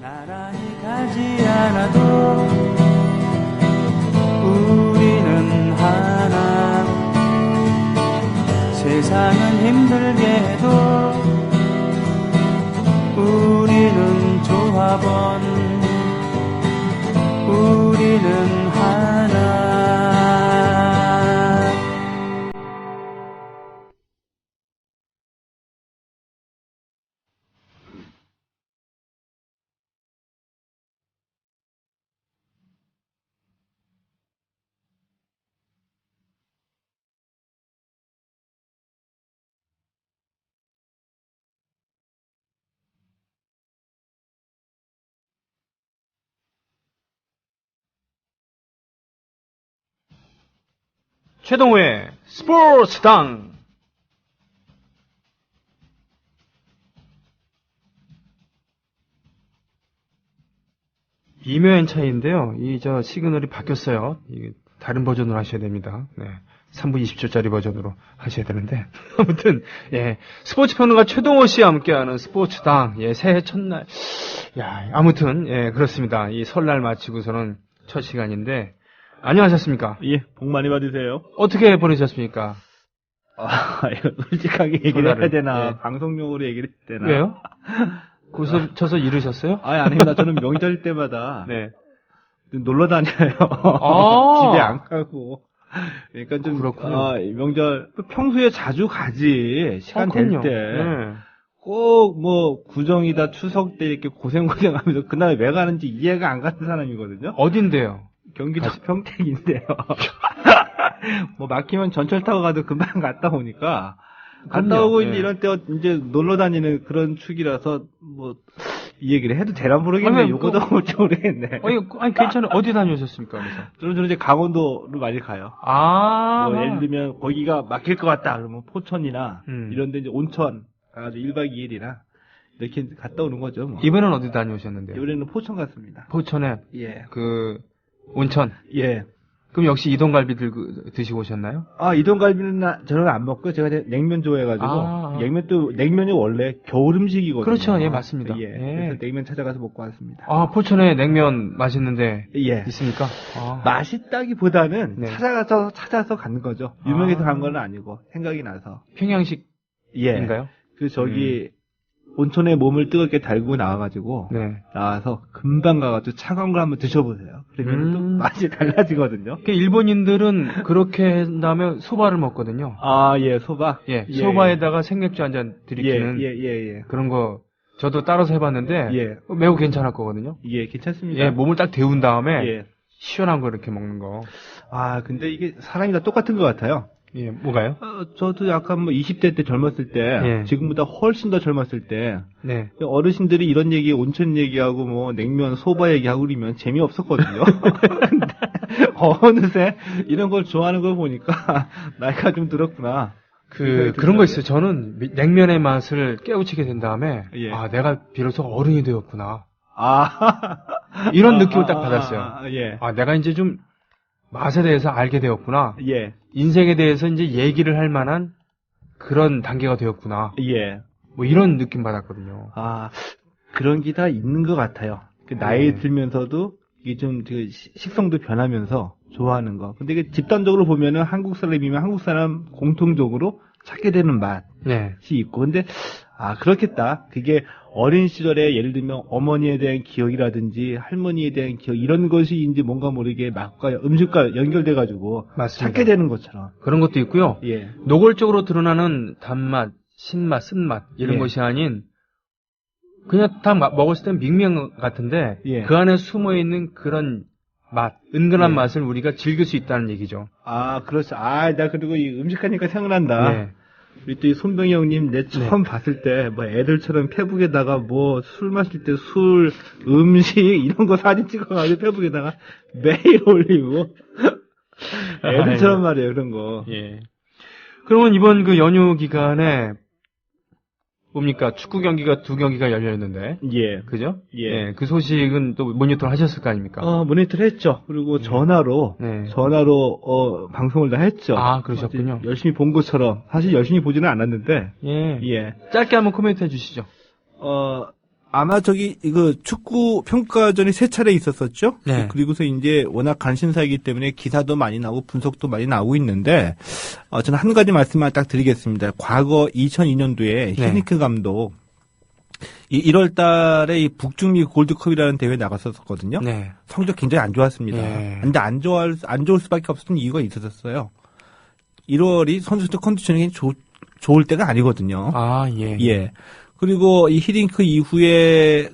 나란히 가지 않아도 우리는 하나. 세상은 힘들게 해도 우리는 조합원. 우리는 하나. 최동호의 스포츠당. 이묘한 차이인데요. 저 시그널이 바뀌었어요. 다른 버전으로 하셔야 됩니다. 네. 3분 20초짜리 버전으로 하셔야 되는데. 아무튼, 예. 스포츠 평론가 최동호 씨와 함께하는 스포츠당. 예, 새해 첫날. 야, 아무튼, 예, 그렇습니다. 이 설날 마치고서는 첫 시간인데. 안녕하셨습니까? 예, 복 많이 받으세요. 어떻게 보내셨습니까? 이거 솔직하게 얘기를 해야 되나, 예. 방송용으로 얘기를 해야 되나. 왜요? 고소 쳐서 이르셨어요? 아닙니다. 저는 명절 때마다 네. 놀러 다녀요. 아. 집에 안 가고. 그러니까 좀, 그렇군요. 명절, 평소에 자주 가지, 시간 될 그럼요. 때. 네. 꼭 구정이다, 추석 때 이렇게 고생 하면서 그날 왜 가는지 이해가 안 가는 사람이거든요. 어딘데요? 경기도 평택인데요. 막히면 전철 타고 가도 금방 갔다 오니까. 갔다 오고 예. 이제 이런 때 이제 놀러 다니는 그런 축이라서 이 얘기를 해도 되나 모르겠네. 아니, 요거도 올지 모르겠네. 아니 괜찮아요. 어디 다녀오셨습니까? 그래서? 저는 이제 강원도를 많이 가요. 예를 들면 거기가 막힐 것 같다 그러면 포천이나 이런 데 이제 온천 가가지고 1박 2일이나 이렇게 갔다 오는 거죠. 뭐. 이번엔 어디 다녀오셨는데요? 이번에는 포천 갔습니다. 포천에 예. 온천. 예. 그럼 역시 이동갈비 드시고 오셨나요? 이동갈비는 저는 안 먹고 제가 냉면 좋아해가지고 냉면이 원래 겨울 음식이거든요. 그렇죠. 예, 맞습니다. 예. 그래서 냉면 찾아가서 먹고 왔습니다. 포천에 냉면 맛있는데 예. 있습니까? 맛있다기보다는 네. 찾아서 가는 거죠. 유명해서 간 건 아니고 생각이 나서. 평양식인가요? 저기 온천에 몸을 뜨겁게 달고 나와가지고 네. 나와서 금방 가가지고 차가운 걸 한번 드셔보세요. 그러면 또 맛이 달라지거든요. 일본인들은 그렇게 한 다음에 소바를 먹거든요. 예, 소바. 예, 소바에다가 생맥주 한 잔 들이키는 예. 그런 거 저도 따라서 해봤는데 예. 매우 괜찮았거든요. 예, 괜찮습니다. 예, 몸을 딱 데운 다음에 예. 시원한 거 이렇게 먹는 거. 근데 이게 사람이 다 똑같은 것 같아요. 예, 뭐가요? 저도 약간 20대 때 젊었을 때, 예. 지금보다 훨씬 더 젊었을 때, 네. 어르신들이 이런 얘기, 온천 얘기하고 냉면, 소바 얘기하고 그러면 재미없었거든요. 근데 어느새 이런 걸 좋아하는 걸 보니까 나이가 좀 들었구나. 그런 거 있어요. 저는 냉면의 맛을 깨우치게 된 다음에, 예. 내가 비로소 어른이 되었구나. 이런 느낌을 딱 받았어요. 예. 내가 이제 좀 맛에 대해서 알게 되었구나. 예. 인생에 대해서 이제 얘기를 할 만한 그런 단계가 되었구나. 예. 이런 느낌 받았거든요. 그런 게 다 있는 것 같아요. 나이 들면서도 이게 좀 식성도 변하면서 좋아하는 거. 근데 이게 집단적으로 보면은 한국 사람이면 한국 사람 공통적으로 찾게 되는 맛이 네. 있고. 근데 그렇겠다. 그게 어린 시절에 예를 들면 어머니에 대한 기억이라든지 할머니에 대한 기억 이런 것이 이제 뭔가 모르게 맛과 음식과 연결돼가지고 맞습니다. 찾게 되는 것처럼 그런 것도 있고요. 예. 노골적으로 드러나는 단맛, 신맛, 쓴맛 이런 예. 것이 아닌 그냥 다 먹었을 땐 밍밍 같은데 예. 그 안에 숨어있는 그런 맛, 은근한 예. 맛을 우리가 즐길 수 있다는 얘기죠. 그렇죠. 나 그리고 이 음식하니까 생각난다. 예. 우리 또 이 손병희 형님 내 처음 봤을 때 애들처럼 페북에다가 술 마실 때 술, 음식 이런 거 사진 찍어가지고 페북에다가 매일 올리고 애들처럼 말이에요 그런 거. 예. 그러면 이번 그 연휴 기간에 뭡니까 축구 경기가 2경기가 열려 있는데, 예, 그죠? 예. 그 소식은 또 모니터를 하셨을 거 아닙니까? 모니터를 했죠. 그리고 전화로 방송을 다 했죠. 그러셨군요. 열심히 본 것처럼 사실 열심히 보지는 않았는데, 예. 예. 짧게 한번 코멘트 해주시죠. 아마 이거 축구 평가전이 3차례 있었었죠? 네. 그리고서 이제 워낙 관심사이기 때문에 기사도 많이 나오고 분석도 많이 나오고 있는데, 저는 한 가지 말씀만 딱 드리겠습니다. 과거 2002년도에 네. 히딩크 감독, 1월 달에 이 북중미 골드컵이라는 대회에 나갔었거든요. 네. 성적 굉장히 안 좋았습니다. 예. 근데 안 좋을 수밖에 없었던 이유가 있었어요. 1월이 선수들 컨디셔닝이 좋을 때가 아니거든요. 아, 예. 예. 그리고 이 히딩크 이후에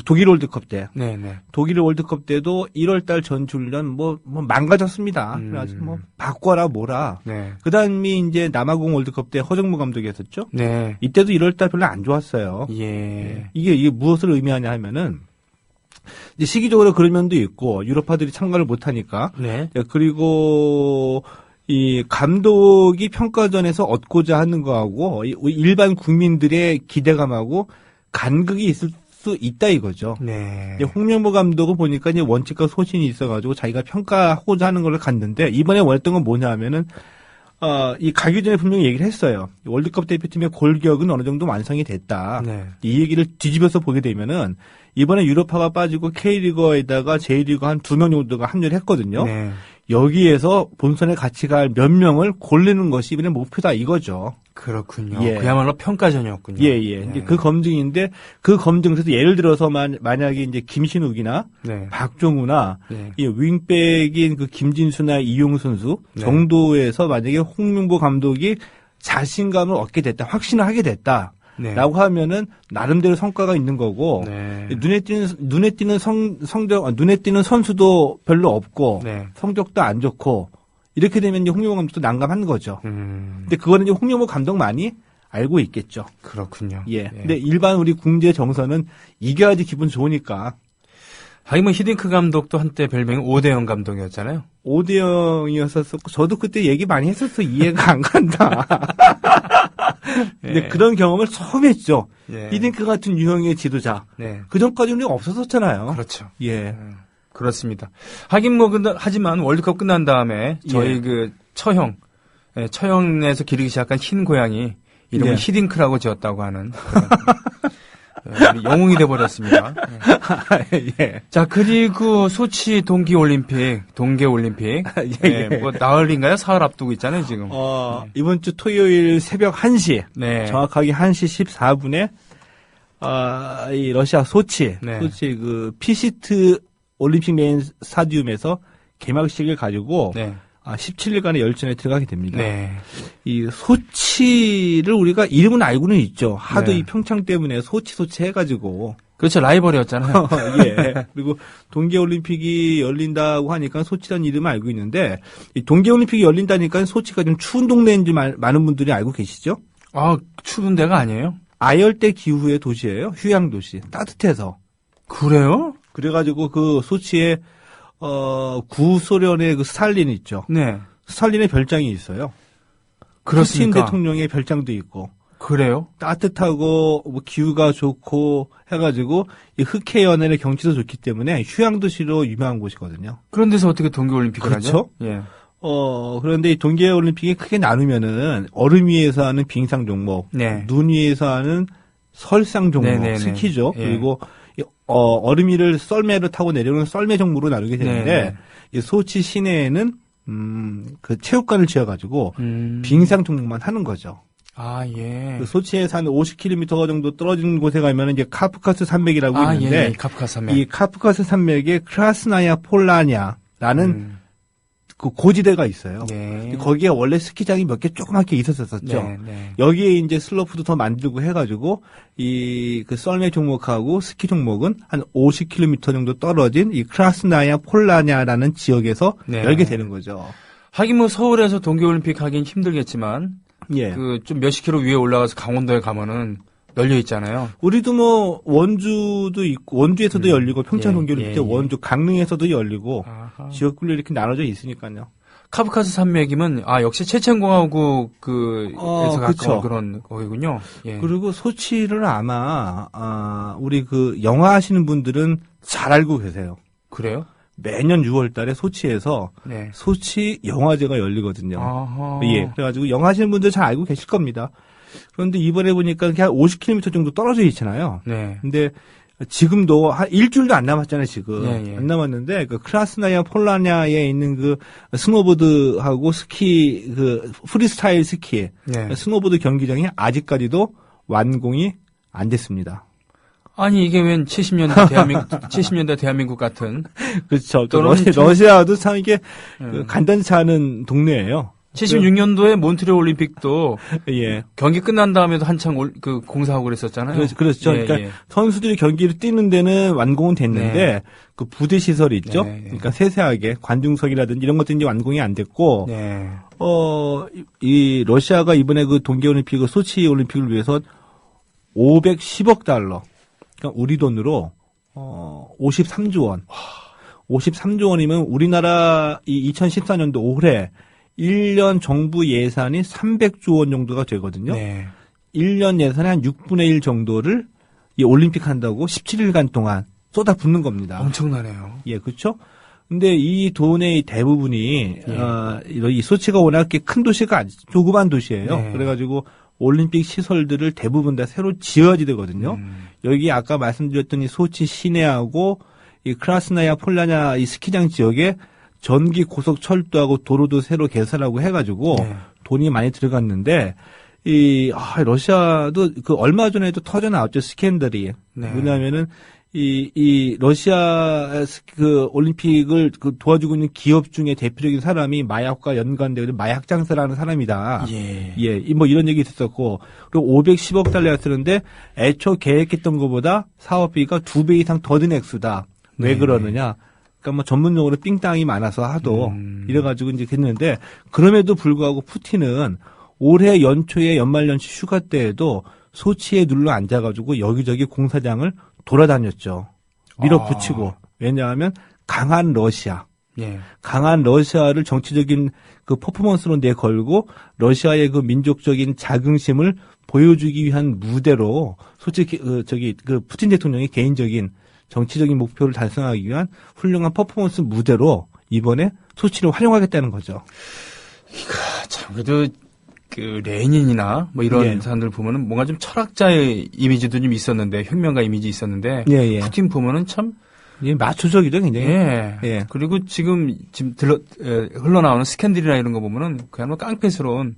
독일 월드컵 때, 네, 네. 독일 월드컵 때도 1월 달 전주련 뭐 망가졌습니다. 그래가지고 뭐 바꿔라 뭐라. 네. 그 다음이 이제 남아공 월드컵 때 허정무 감독이었었죠. 네. 이때도 1월 달 별로 안 좋았어요. 예. 이게 무엇을 의미하냐 하면은, 이제 시기적으로 그런 면도 있고, 유럽파들이 참가를 못하니까. 네. 그리고, 이 감독이 평가전에서 얻고자 하는 거하고 일반 국민들의 기대감하고 간극이 있을 수 있다 이거죠. 네. 이제 홍명보 감독은 보니까 이제 원칙과 소신이 있어가지고 자기가 평가하고자 하는 걸 갔는데 이번에 원했던 건 뭐냐 하면은 이 가기 전에 분명히 얘기를 했어요. 월드컵 대표팀의 골격은 어느 정도 완성이 됐다. 네. 이 얘기를 뒤집어서 보게 되면은 이번에 유럽파가 빠지고 K리거에다가 J리거 한 2명 정도가 합류를 했거든요. 네. 여기에서 본선에 같이 갈 몇 명을 고르는 것이 이번에 목표다 이거죠. 그렇군요. 예. 그야말로 평가전이었군요. 예. 이제 그 검증인데 그 검증에서 예를 들어서 만약에 이제 김신욱이나 네. 박종우나 네. 이 윙백인 그 김진수나 이용우 선수 네. 정도에서 만약에 홍명보 감독이 자신감을 얻게 됐다, 확신을 하게 됐다. 네. 라고 하면은 나름대로 성과가 있는 거고 네. 눈에 띄는 눈에 띄는 선수도 별로 없고 네. 성적도 안 좋고 이렇게 되면 이제 홍명보 감독도 난감한 거죠. 근데 그거는 이제 홍명보 감독만이 알고 있겠죠. 그렇군요. 예. 근데 일반 우리 궁지의 정서는 이겨야지 기분 좋으니까. 하긴 뭐 히딩크 감독도 한때 별명이 5대0 감독이었잖아요. 5대0이었었고 저도 그때 얘기 많이 했었어. 이해가 안 간다. 근데 예. 그런 경험을 처음 했죠. 예. 히딩크 같은 유형의 지도자. 네. 그 전까지는 없었었잖아요. 그렇죠. 예. 그렇습니다. 하긴 뭐 하지만 월드컵 끝난 다음에 저희 예. 그 처형에서 기르기 시작한 흰 고양이 이름을 예. 히딩크라고 지었다고 하는 그런 영웅이 돼버렸습니다. 예. 자, 그리고 소치 동계올림픽. 예. 뭐 나흘인가요? 사흘 앞두고 있잖아요, 지금. 이번 주 토요일 새벽 1시. 네. 정확하게 1시 14분에, 이 러시아 소치. 네. 소치 그 피시트 올림픽 메인 스타디움에서 개막식을 가지고, 네. 17일간의 열전에 들어가게 됩니다. 네. 이 소치를 우리가 이름은 알고는 있죠. 하도 네. 이 평창 때문에 소치 해가지고. 그렇죠. 라이벌이었잖아요. 예. 그리고 동계올림픽이 열린다고 하니까 소치라는 이름을 알고 있는데, 이 동계올림픽이 열린다니까 소치가 좀 추운 동네인지 많은 분들이 알고 계시죠? 아, 추운 데가 아니에요? 아열대 기후의 도시예요. 휴양 도시. 따뜻해서. 그래요? 그래가지고 그 소치에 구소련의 그 스탈린 있죠. 네. 스탈린의 별장이 있어요. 푸틴 그렇습니까? 대통령의 별장도 있고. 그래요? 따뜻하고 뭐 기후가 좋고 해가지고 이 흑해 연안의 경치도 좋기 때문에 휴양 도시로 유명한 곳이거든요. 그런 데서 어떻게 동계올림픽을 하죠? 그렇죠? 예. 그런데 이 동계올림픽이 크게 나누면은 얼음 위에서 하는 빙상 종목, 네. 눈 위에서 하는 설상 종목, 네네네. 스키죠. 예. 그리고 얼음 위를 썰매로 타고 내려오는 썰매 종목으로 나누게 되는데 네네. 이 소치 시내에는 그 체육관을 지어가지고 빙상 종목만 하는 거죠. 아, 예. 그 소치에서 한 50km 정도 떨어진 곳에 가면 이제 카프카스 산맥이라고 있는데 예. 카프카스 산맥. 이 카프카스 산맥에 크라스나야 폴라냐라는 그 고지대가 있어요. 네. 거기에 원래 스키장이 몇 개 조그맣게 있었었죠. 네, 네. 여기에 이제 슬로프도 더 만들고 해가지고 이 그 썰매 종목하고 스키 종목은 한 50km 정도 떨어진 이 크라스나야 폴라냐라는 지역에서 네. 열게 되는 거죠. 하긴 뭐 서울에서 동계올림픽 하긴 힘들겠지만 예. 그 좀 몇십 킬로 위에 올라가서 강원도에 가면은 열려 있잖아요. 우리도 뭐 원주도 있고 원주에서도 열리고 평창 예, 동계올림픽 때 예, 예. 원주 강릉에서도 열리고 아하. 지역별로 이렇게 나눠져 있으니까요. 카프카스 산맥이면 역시 체첸공화국 에서 가까운 그쵸. 그런 거기군요. 예. 그리고 소치를 아마 우리 그 영화 하시는 분들은 잘 알고 계세요. 그래요? 매년 6월 달에 소치에서 네. 소치 영화제가 열리거든요. 아하. 예. 그래가지고 영화 하시는 분들 잘 알고 계실 겁니다. 그런데 이번에 보니까 그냥 50km 정도 떨어져 있잖아요. 네. 근데 지금도 한 일주일도 안 남았잖아요, 지금. 예, 예. 안 남았는데, 그 크라스나야 폴라냐에 있는 그 스노보드하고 스키, 그 프리스타일 스키, 네. 스노보드 경기장이 아직까지도 완공이 안 됐습니다. 아니 이게 웬 70년대 대한민국 같은 그렇죠. 또는 러시아도 참 이게 그 간단치 않은 동네예요. 76년도에 몬트리올 올림픽도 예. 경기 끝난 다음에도 한창 그 공사하고 그랬었잖아요. 그렇죠. 예, 그러니까 예. 선수들이 경기를 뛰는 데는 완공은 됐는데 네. 그 부대 시설이 있죠. 네, 네. 그러니까 세세하게 관중석이라든지 이런 것들이 이제 완공이 안 됐고 네. 이 러시아가 이번에 그 동계 올림픽, 소치 올림픽을 위해서 510억 달러. 그러니까 우리 돈으로 53조 원. 53조 원이면 우리나라 이 2014년도 올해 1년 정부 예산이 300조 원 정도가 되거든요. 네. 1년 예산의 한 6분의 1 정도를 이 올림픽 한다고 17일간 동안 쏟아붓는 겁니다. 엄청나네요. 예, 그렇죠? 근데 이 돈의 대부분이 이 소치가 워낙 큰 도시가 조그만 도시예요. 네. 그래가지고 올림픽 시설들을 대부분 다 새로 지어지거든요. 여기 아까 말씀드렸던 이 소치 시내하고 이 크라스나야 폴라냐 이 스키장 지역에 전기 고속철도하고 도로도 새로 개설하고 해가지고 네. 돈이 많이 들어갔는데 러시아도 그 얼마 전에도 터져 나왔죠 스캔들이. 네. 뭐냐면은 이 러시아 그 올림픽을 그 도와주고 있는 기업 중에 대표적인 사람이 마약과 연관되어 마약 장사라는 사람이다. 예. 뭐 이런 얘기 있었고 그리고 510억 달러가 쓰는데 애초 계획했던 것보다 사업비가 2배 이상 더 든 액수다. 왜 네. 그러느냐? 그러니까 뭐 전문용어로 삥땅이 많아서 하도 이래가지고 이제 했는데 그럼에도 불구하고 푸틴은 올해 연초에 연말연시 휴가 때에도 소치에 눌러 앉아가지고 여기저기 공사장을 돌아다녔죠. 밀어붙이고. 왜냐하면 강한 러시아. 예. 강한 러시아를 정치적인 그 퍼포먼스로 내걸고 러시아의 그 민족적인 자긍심을 보여주기 위한 무대로 솔직히 그 푸틴 대통령이 개인적인 정치적인 목표를 달성하기 위한 훌륭한 퍼포먼스 무대로 이번에 소치를 활용하겠다는 거죠. 참 그래도 그 레닌이나 뭐 이런 예. 사람들 보면은 뭔가 좀 철학자의 이미지도 좀 있었는데 혁명가 이미지 있었는데 예. 푸틴 보면은 참 예, 마초적이죠, 굉장히. 예. 그리고 지금 흘러나오는 스캔들이나 이런 거 보면은 그야말로 깡패스러운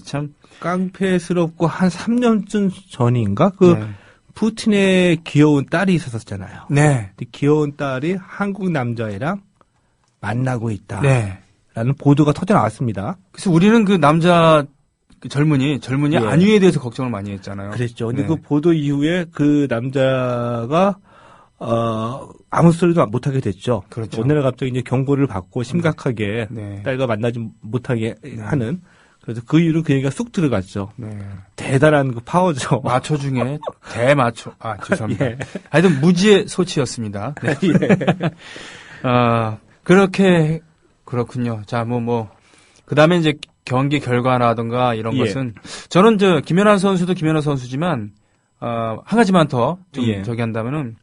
참 깡패스럽고 한 3년쯤 전인가 네. 푸틴의 귀여운 딸이 있었잖아요. 네. 근데 귀여운 딸이 한국 남자애랑 만나고 있다. 네. 라는 보도가 터져 나왔습니다. 그래서 우리는 그 남자 그 젊은이 예. 안위에 대해서 걱정을 많이 했잖아요. 그랬죠. 근데 네. 그 보도 이후에 그 남자가 아무 소리도 못하게 됐죠. 그렇죠. 어느 날 갑자기 이제 경고를 받고 심각하게 네. 딸과 만나지 못하게 하는. 그래서 그 이후로 그 얘기가 쑥 들어갔죠. 네. 대단한 그 파워죠. 마초 중에 대마초. 죄송합니다. 예. 하여튼 무지의 소치였습니다. 네. 예. 그렇군요. 자, 그 다음에 이제 경기 결과라든가 이런 예. 것은 저는 김연아 선수도 김연아 선수지만, 한 가지만 더 좀 예. 저기 한다면은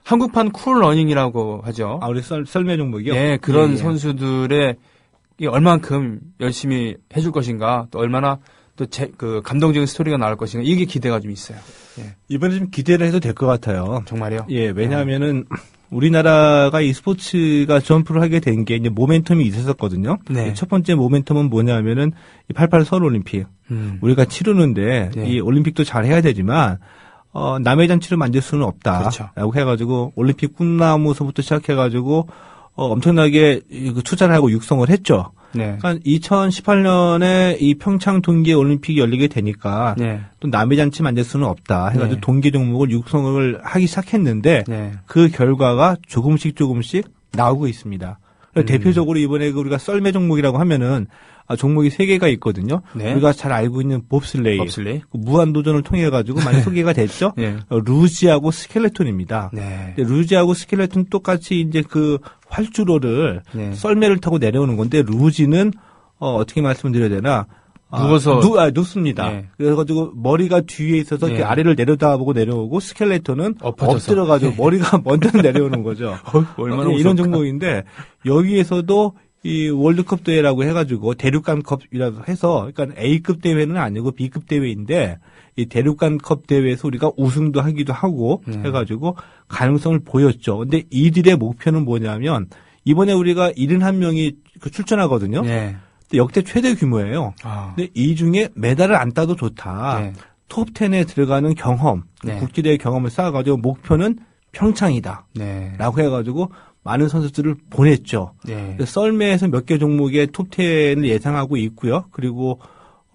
한국판 쿨러닝이라고 하죠. 우리 썰매 종목이요? 예, 그런 예. 선수들의 이 얼만큼 열심히 해줄 것인가, 또 얼마나 또 그 감동적인 스토리가 나올 것인가, 이게 기대가 좀 있어요. 예. 이번에 좀 기대를 해도 될 것 같아요. 정말요? 예, 왜냐하면은 우리나라가 이 스포츠가 점프를 하게 된 게 이제 모멘텀이 있었거든요. 네. 첫 번째 모멘텀은 뭐냐면은 이 88 서울 올림픽. 우리가 치르는데 네. 이 올림픽도 잘 해야 되지만 남의 잔치를 만들 수는 없다. 그렇죠. 라고 해가지고 올림픽 꿈나무서부터 시작해가지고 엄청나게 그 투자를 하고 육성을 했죠. 네. 그러니까 2018년에 이 평창 동계 올림픽이 열리게 되니까 네. 또 남의 잔치 만들 수는 없다 해가지고 네. 동계 종목을 육성을 하기 시작했는데 네. 그 결과가 조금씩 나오고 있습니다. 대표적으로 이번에 우리가 썰매 종목이라고 하면은 종목이 3개가 있거든요. 네. 우리가 잘 알고 있는 봅슬레이, 봅슬레이. 그 무한도전을 통해 가지고 많이 소개가 됐죠. 네. 루지하고 스켈레톤입니다. 네. 근데 루지하고 스켈레톤 똑같이 이제 그 활주로를 네. 썰매를 타고 내려오는 건데 루지는 어떻게 말씀드려야 되나? 누워서 눕습니다. 네. 그래가지고 머리가 뒤에 있어서 네. 이렇게 아래를 내려다보고 내려오고 스켈레톤은 엎어져서. 엎드려가지고 머리가 먼저 내려오는 거죠. 얼마나 이런 무서울까? 종목인데 여기에서도 이 월드컵 대회라고 해가지고 대륙간컵이라고 해서 그러니까 A급 대회는 아니고 B급 대회인데 이 대륙간컵 대회에서 우리가 우승도 하기도 하고 해가지고 가능성을 보였죠. 근데 이들의 목표는 뭐냐면 이번에 우리가 71명이 출전하거든요. 네. 근데 역대 최대 규모예요. 아. 근데 이 중에 메달을 안 따도 좋다. 네. 톱 10에 들어가는 경험, 네. 국제대회 경험을 쌓아가지고 목표는 평창이다. 네. 라고 해가지고 많은 선수들을 보냈죠. 네. 썰매에서 몇 개 종목의 톱 10을 예상하고 있고요. 그리고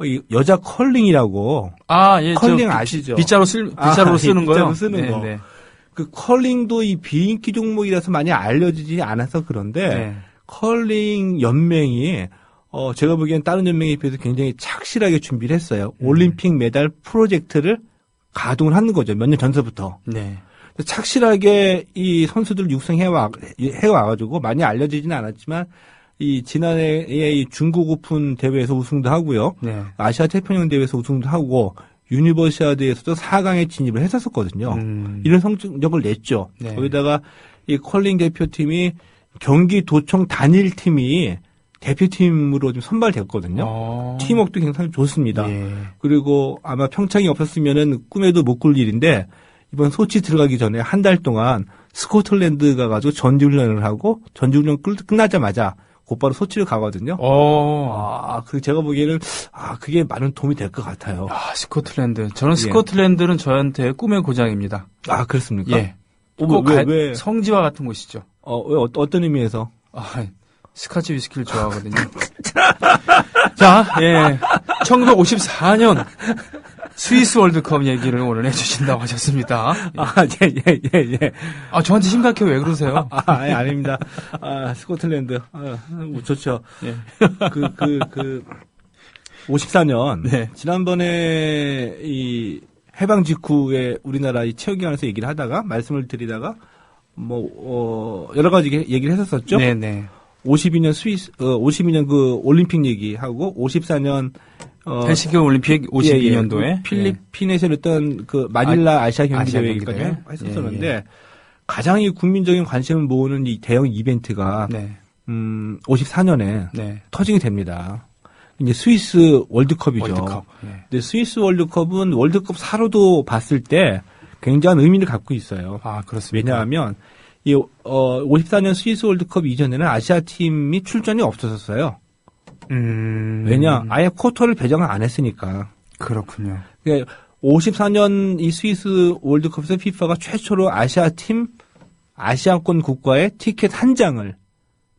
이 여자 컬링이라고 아, 예. 컬링 아시죠? 빗자루 쓰는 거요? 빗자루 쓰는 네, 거. 네. 그 컬링도 이 비인기 종목이라서 많이 알려지지 않아서 그런데 네. 컬링 연맹이 제가 보기엔 다른 연맹에 비해서 굉장히 착실하게 준비를 했어요. 올림픽 메달 프로젝트를 가동을 하는 거죠. 몇 년 전서부터. 네. 착실하게 이 선수들을 육성해와가지고 많이 알려지지는 않았지만 이 지난해에 이 중국 오픈 대회에서 우승도 하고요. 네. 아시아 태평양 대회에서 우승도 하고 유니버시아드에서도 4강에 진입을 했었거든요. 이런 성적을 냈죠. 네. 거기다가 이 컬링 대표팀이 경기도청 단일팀이 대표팀으로 좀 선발됐거든요. 팀워크도 굉장히 좋습니다. 예. 그리고 아마 평창이 없었으면은 꿈에도 못 꿀 일인데 이번 소치 들어가기 전에 한 달 동안 스코틀랜드 가가지고 전지훈련을 하고 전지훈련 끝나자마자 곧바로 소치를 가거든요. 그 제가 보기에는 그게 많은 도움이 될 것 같아요. 아, 스코틀랜드. 저는 스코틀랜드는 저한테 꿈의 고장입니다. 아, 그렇습니까? 예. 왜? 성지와 같은 곳이죠. 왜 어떤 의미에서? 스카치 위스키를 좋아하거든요. 자, 예. 1954년 스위스 월드컵 얘기를 오늘 해주신다고 하셨습니다. 예. 저한테 심각해요. 왜 그러세요? 아닙니다. 스코틀랜드. 좋죠. 예. 54년. 네. 지난번에 이 해방 직후에 우리나라 이 체육기관에서 얘기를 하다가, 말씀을 드리다가, 여러 가지 얘기를 했었었죠. 네네. 52년 그 올림픽 얘기하고, 54년, 헬싱키 올림픽 52년도에. 그 필리핀에서 했던 그 마닐라 아시아 경기대회 얘기까지 했었었는데, 가장 이 국민적인 관심을 모으는 이 대형 이벤트가, 54년에 터지게 됩니다. 이제 스위스 월드컵이죠. 근데 스위스 월드컵은 월드컵 사로도 봤을 때 굉장한 의미를 갖고 있어요. 아, 그렇습니다. 왜냐하면 이 54년 스위스 월드컵 이전에는 아시아 팀이 출전이 없었어요. 왜냐? 아예 쿼터를 배정을 안 했으니까. 그렇군요. 54년 이 스위스 월드컵에서 FIFA가 최초로 아시아권 국가의 티켓 한 장을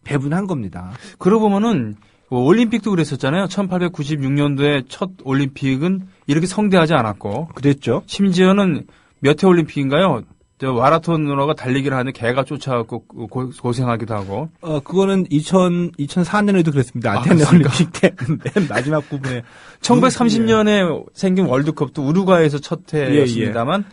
배분한 겁니다. 그러고 보면은 올림픽도 그랬었잖아요. 1896년도에 첫 올림픽은 이렇게 성대하지 않았고. 그랬죠. 심지어는 몇 회 올림픽인가요? 마라톤러가 달리기를 하는데 개가 쫓아갖고 고생하기도 하고. 그거는 2004년에도 그랬습니다. 아테네 올림픽 때 맨 마지막 부분에. 1930년에 생긴 월드컵도 우루과이에서 첫 해였습니다만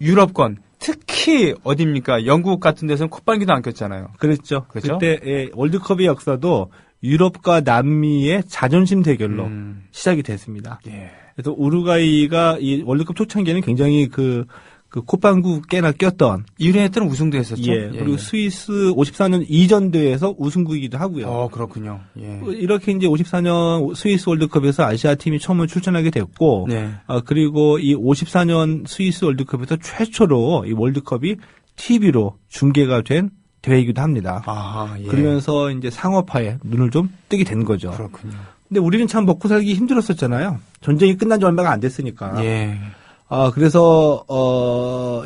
유럽권 특히 어디입니까? 영국 같은 데서는 콧방귀도 안 꼈잖아요. 그랬죠. 그렇죠? 그때 월드컵의 역사도 유럽과 남미의 자존심 대결로 시작이 됐습니다. 예. 그래서 우루과이가 이 월드컵 초창기에는 굉장히 그 콧방구 깨나 꼈던 1회 때는 우승도 했었죠. 그리고 스위스 54년 이전 대회에서 우승국이기도 하고요. 그렇군요. 예. 이렇게 이제 54년 스위스 월드컵에서 아시아 팀이 처음으로 출전하게 됐고, 그리고 이 54년 스위스 월드컵에서 최초로 이 월드컵이 TV로 중계가 된 대회이기도 합니다. 그러면서 이제 상업화에 눈을 좀 뜨게 된 거죠. 그렇군요. 근데 우리는 참 먹고 살기 힘들었었잖아요. 전쟁이 끝난 지 얼마가 안 됐으니까. 예. 그래서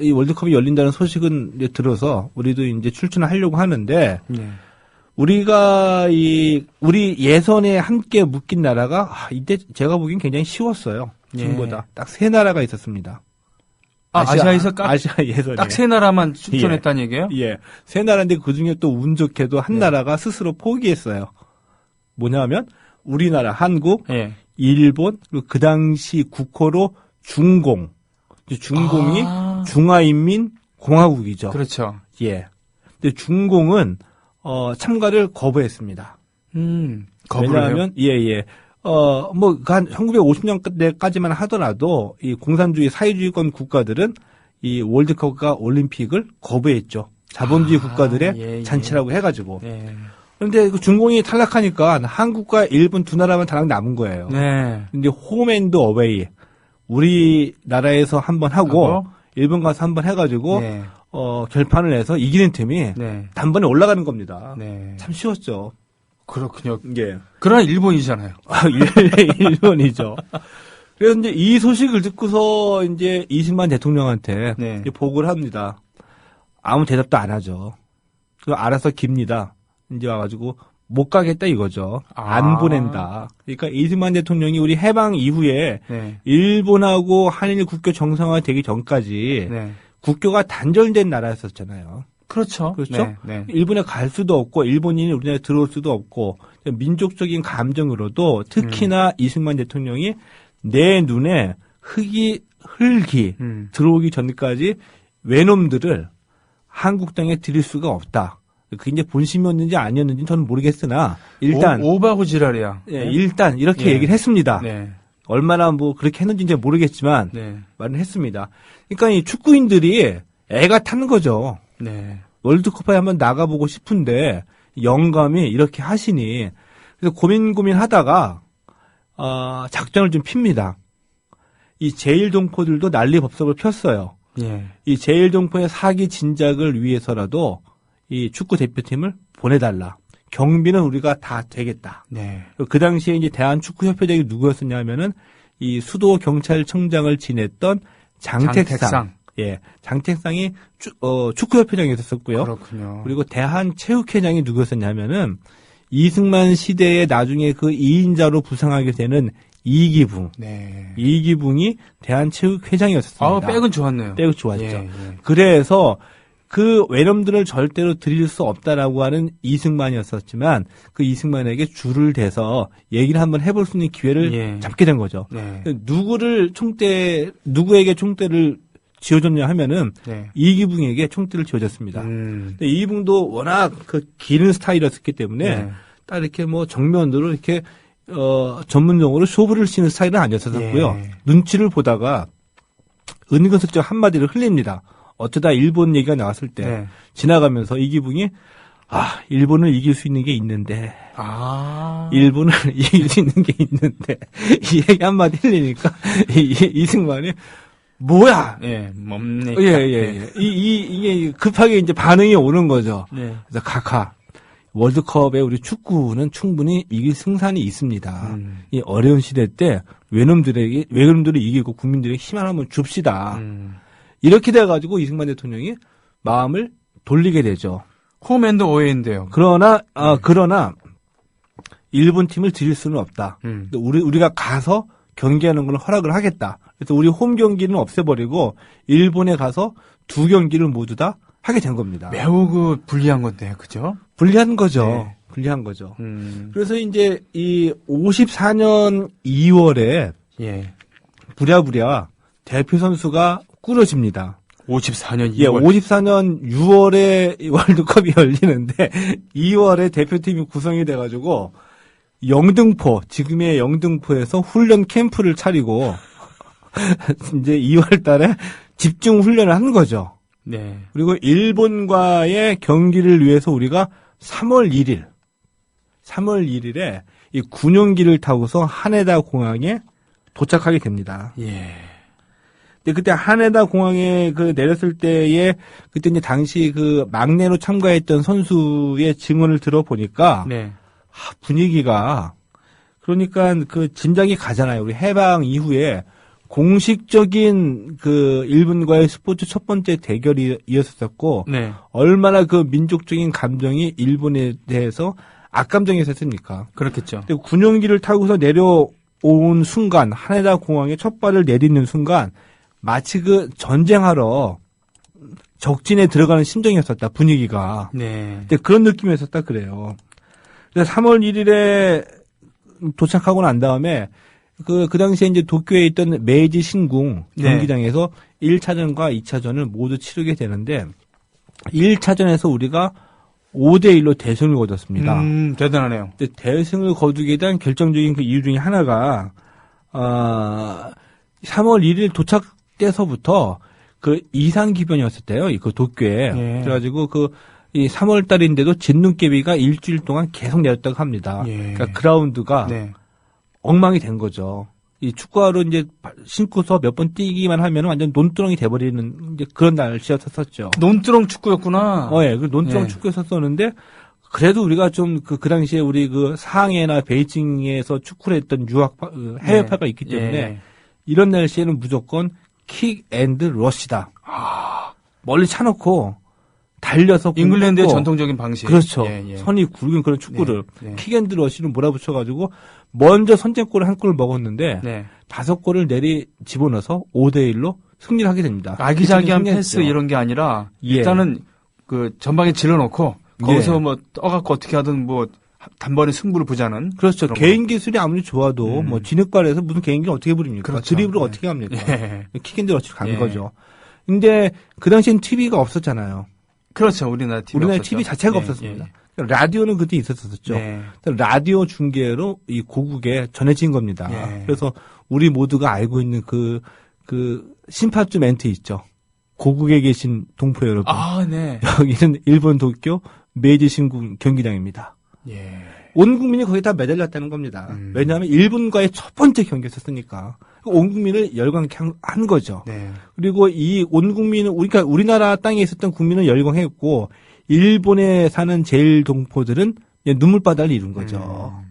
이 월드컵이 열린다는 소식은 이제 들어서 우리도 이제 출전을 하려고 하는데 우리가 우리 예선에 함께 묶인 나라가 이때 제가 보기엔 굉장히 쉬웠어요. 지금보다 딱 3나라가 있었습니다. 아시아에서 아시아 예선에 딱 3나라만 출전했다는 얘기예요? 예. 3나라인데 그중에 또 운 좋게도 한 나라가 스스로 포기했어요. 뭐냐면 우리나라, 한국, 일본, 그리고 그 당시 국호로 중공이 중화인민공화국이죠. 그렇죠. 예. 근데 중공은 참가를 거부했습니다. 왜냐하면 한 1950년대까지만 하더라도 이 공산주의 사회주의권 국가들은 이 월드컵과 올림픽을 거부했죠. 자본주의 국가들의 잔치라고 해가지고. 그런데 그 중공이 탈락하니까 한국과 일본 두 나라만 다 남은 거예요. 네. 근데 홈앤드 어웨이 우리나라에서 한번 하고 일본 가서 한번 해가지고 네. 결판을 내서 이기는 팀이 네. 단번에 올라가는 겁니다. 네. 참 쉬웠죠. 그렇군요. 예. 그러나 일본이잖아요. 일본이죠. 그래서 이제 이 소식을 듣고서 이제 이승만 대통령한테 네. 이제 보고를 합니다. 아무 대답도 안 하죠. 그 알아서 깁니다. 이제 와가지고 못 가겠다 이거죠. 안 보낸다. 그러니까 이승만 대통령이 우리 해방 이후에 네. 일본하고 한일 국교 정상화되기 전까지 네. 국교가 단절된 나라였었잖아요. 그렇죠. 그렇죠? 네. 네. 일본에 갈 수도 없고 일본인이 우리나라에 들어올 수도 없고 민족적인 감정으로도 특히나 이승만 대통령이 내 눈에 흙이 들어오기 전까지 외놈들을 한국 땅에 들일 수가 없다. 그게 이제 본심이었는지 아니었는지 저는 모르겠으나 일단 오바고 지랄이야. 예, 일단 이렇게 예. 얘기를 했습니다. 네. 얼마나 뭐 그렇게 했는지 이제 모르겠지만 네. 말은 했습니다. 그러니까 이 축구인들이 애가 타는 거죠. 네. 월드컵에 한번 나가보고 싶은데 영감이 이렇게 하시니 그래서 고민하다가 작전을 좀 핍니다. 이 제1동포들도 난리법석을 폈어요. 예. 이 제1동포의 사기 진작을 위해서라도 이 축구 대표팀을 보내달라. 경비는 우리가 다 되겠다. 네. 그 당시에 이제 대한축구협회장이 누구였었냐면은 이 수도 경찰청장을 지냈던 장택상. 예, 장택상이 축구협회장이었었고요. 그렇군요. 그리고 대한체육회장이 누구였었냐면은 이승만 시대에 나중에 그 2인자로 부상하게 되는 이기붕. 네. 이기붕이 대한체육회장이었습니다. 백은 좋았네요. 백은 좋았죠. 예, 예. 그래서 그 외놈들을 절대로 드릴 수 없다라고 하는 이승만이었었지만 그 이승만에게 줄을 대서 얘기를 한번 해볼 수 있는 기회를 예. 잡게 된 거죠. 네. 누구에게 총대를 지어줬냐 하면은 네. 이기붕에게 총대를 지어줬습니다. 근데 이기붕도 워낙 그 기는 스타일이었기 때문에 네. 딱 이렇게 뭐 정면으로 이렇게 전문용어로 쇼부를 치는 스타일은 아니었었고요. 예. 눈치를 보다가 은근슬쩍 한마디를 흘립니다. 어쩌다 일본 얘기가 나왔을 때 네. 지나가면서 이기붕이 일본을 이길 수 있는 게 있는데 일본을 이길 수 있는 게 있는데 이 얘기 한마디 흘리니까 이승만이 뭐야? 예, 뭡니까? 예. 이게 급하게 이제 반응이 오는 거죠. 네. 그래서 카카. 월드컵에 우리 축구는 충분히 이길 승산이 있습니다. 이 어려운 시대 때 외놈들이 이기고 국민들에게 힘 하나 한번 줍시다. 이렇게 돼가지고 이승만 대통령이 마음을 돌리게 되죠. 홈앤드 어웨이인데요. 그러나 일본 팀을 드릴 수는 없다. 우리가 가서 경기하는 걸 허락을 하겠다. 그래서 우리 홈 경기는 없애버리고 일본에 가서 2경기를 모두 다 하게 된 겁니다. 매우 불리한 건데, 그죠? 불리한 거죠. 네. 불리한 거죠. 그래서 이제 이 54년 2월에 예. 부랴부랴 대표 선수가 꾸려집니다. 54년 2월. 예, 54년 6월에 월드컵이 열리는데 2월에 대표팀이 구성이 돼가지고 영등포, 지금의 영등포에서 훈련 캠프를 차리고 이제 2월 달에 집중 훈련을 하는 거죠. 네. 그리고 일본과의 경기를 위해서 우리가 3월 1일에 이 군용기를 타고서 하네다 공항에 도착하게 됩니다. 예. 근데 그때 하네다 공항에 내렸을 때에 그때 이제 당시 그 막내로 참가했던 선수의 증언을 들어보니까 네. 분위기가 그러니까 그 짐작이 가잖아요. 우리 해방 이후에 공식적인 그 일본과의 스포츠 첫 번째 대결이 이었었고 네. 얼마나 그 민족적인 감정이 일본에 대해서 악감정이 있었습니까? 그렇겠죠. 근데 군용기를 타고서 내려온 순간 하네다 공항에 첫 발을 내딛는 순간 마치 그 전쟁하러 적진에 들어가는 심정이었었다. 분위기가. 네. 근데 그런 느낌이었었다 그래요. 그래서 3월 1일에 도착하고 난 다음에 그 당시에 이제 도쿄에 있던 메이지 신궁 경기장에서 1차전과 2차전을 모두 치르게 되는데 1차전에서 우리가 5대1로 대승을 거뒀습니다. 대단하네요. 근데 대승을 거두게 된 결정적인 그 이유 중에 하나가 3월 1일 도착 때서부터 그 이상 기변이었었대요. 그 도쿄에. 예. 그래가지고 그 이 3월 달인데도 진눈깨비가 일주일 동안 계속 내렸다고 합니다. 예. 그러니까 그라운드가 네. 엉망이 된 거죠. 이 축구화로 이제 신고서 몇 번 뛰기만 하면 완전 논두렁이 돼버리는 이제 그런 날씨였었죠. 논두렁 축구였구나. 예, 그 논두렁 예. 축구였었는데 그래도 우리가 좀 그 당시에 우리 그 상해나 베이징에서 축구를 했던 해외파가 있기 때문에 예. 이런 날씨에는 무조건 킥 앤드 러시다. 멀리 차놓고 달려서 잉글랜드의 공격하고 전통적인 방식. 그렇죠. 예, 예. 선이 굵은 그런 축구를 네, 네. 킥앤드 러시를 몰아붙여가지고 먼저 선제골을 한 골을 먹었는데 네. 5골을 내리 집어넣어서 5대1로 승리를 하게 됩니다. 아기자기한 승리했죠. 패스 이런 게 아니라 예. 일단은 그 전방에 질러놓고 거기서 예. 뭐 떠갖고 어떻게 하든 뭐 단번에 승부를 보자는. 그렇죠. 그런 개인 기술이 아무리 좋아도 뭐 진흙발에서 무슨 개인 기술 어떻게 부립니까? 그렇죠. 드리블을 네. 어떻게 합니까? 예. 킥앤드 러시를 간 예. 거죠. 근데 그 당시엔 TV가 없었잖아요. 그렇죠. 우리나라 TV. 우리나라 없었죠. TV 자체가 예, 없었습니다. 예. 라디오는 그때 있었었죠. 네. 라디오 중계로 이 고국에 전해진 겁니다. 예. 그래서 우리 모두가 알고 있는 그 심파주 멘트 있죠. 고국에 계신 동포 여러분. 아, 네. 여기는 일본 도쿄 메이지 신궁 경기장입니다. 예. 온 국민이 거기 다 매달렸다는 겁니다. 왜냐하면 일본과의 첫 번째 경기였었으니까. 온 국민을 열광케 한 거죠. 네. 그리고 이 온 국민은 그러니까 우리나라 땅에 있었던 국민은 열광했고 일본에 사는 제일 동포들은 눈물바다를 이룬 거죠.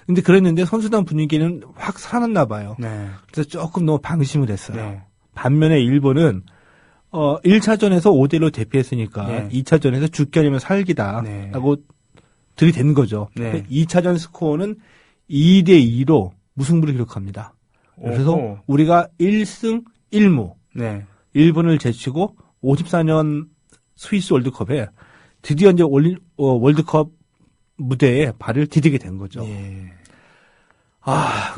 근데 그랬는데 선수단 분위기는 확 살았나 봐요. 네. 그래서 조금 너무 방심을 했어요. 네. 반면에 일본은 1차전에서 5대1로 대피했으니까 네. 2차전에서 죽기 아니면 살기다 네. 라고 들이댄 거죠. 네. 2차전 스코어는 2대2로 무승부를 기록합니다. 그래서 오호. 우리가 1승 1무 네. 일본을 제치고 54년 스위스 월드컵에 드디어 이제 월드컵 무대에 발을 디디게 된 거죠. 예.